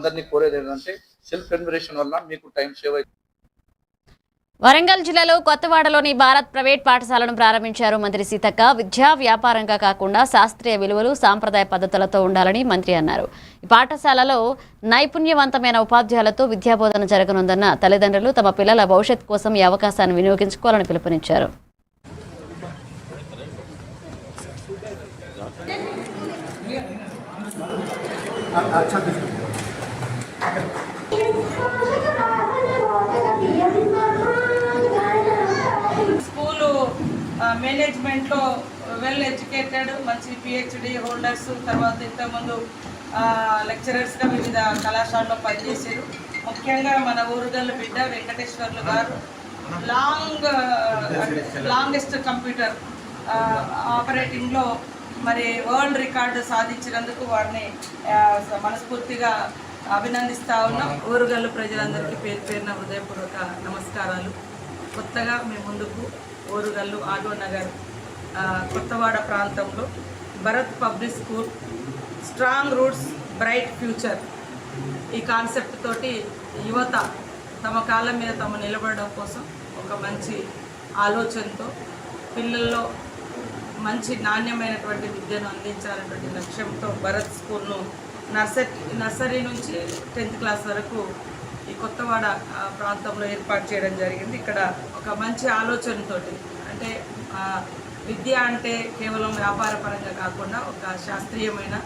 అందరినీ కోరేది ఏంటంటే సెల్ఫ్ ఎన్యూమరేషన్ వల్ల మీకు టైం సేవ్ అవుతుంది. వరంగల్ జిల్లాలో కొత్తవాడలోని భారత్ ప్రైవేట్ పాఠశాలను ప్రారంభించారు మంత్రి సీతక్క. విద్యా వ్యాపారంగా కాకుండా శాస్త్రీయ విలువలు సాంప్రదాయ పద్ధతులతో ఉండాలని మంత్రి అన్నారు. ఈ పాఠశాలలో నైపుణ్యవంతమైన ఉపాధ్యాయులతో విద్యాబోధన జరగనుందన్న తల్లిదండ్రులు తమ పిల్లల భవిష్యత్ కోసం ఈ అవకాశాన్ని వినియోగించుకోవాలని పిలుపునిచ్చారు. స్కూలు మేనేజ్మెంట్లో వెల్ ఎడ్యుకేటెడ్ మంచి పిహెచ్డి హోల్డర్స్, తర్వాత ఇంతకుముందు లెక్చరర్స్గా వివిధ కళాశాలలో పనిచేశారు. ముఖ్యంగా మన ఊరుగల్లు బిడ్డ వెంకటేశ్వర్లు గారు లాంగెస్ట్ కంప్యూటర్ ఆపరేటింగ్లో మరి వరల్డ్ రికార్డు సాధించినందుకు వారిని మనస్ఫూర్తిగా అభినందిస్తూ ఉన్నాం. ఊరుగల్లు ప్రజలందరికీ పేరు పేరున హృదయపూర్వక నమస్కారాలు. కొత్తగా మేము ముందుకు ఊరుగల్లు ఆటో నగర్ కొత్తవాడ ప్రాంతంలో Bharat public school strong roots bright future ఈ కాన్సెప్ట్ తోటి యువత తమ కాళ్ళ మీద తమ నిలబడడం కోసం ఒక మంచి ఆలోచనతో పిల్లల్లో మంచి నాణ్యమైనటువంటి విద్యను అందించాలనేటువంటి లక్ష్యంతో భరత్ స్కూల్ను నర్సరీ నుంచి 10th క్లాస్ వరకు ఈ కొత్తవాడ ప్రాంతంలో ఏర్పాటు చేయడం జరిగింది. ఇక్కడ ఒక మంచి ఆలోచనతోటి అంటే విద్య అంటే కేవలం వ్యాపార పరంగా కాకుండా ఒక శాస్త్రీయమైన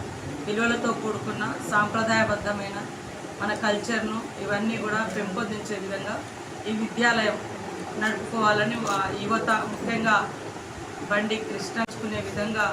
విలువలతో కూడుకున్న సాంప్రదాయబద్ధమైన మన కల్చర్ను ఇవన్నీ కూడా పెంపొందించే విధంగా ఈ విద్యాలయం నడుపుకోవాలని యువత ముఖ్యంగా బండి కృష్ణించుకునే విధంగా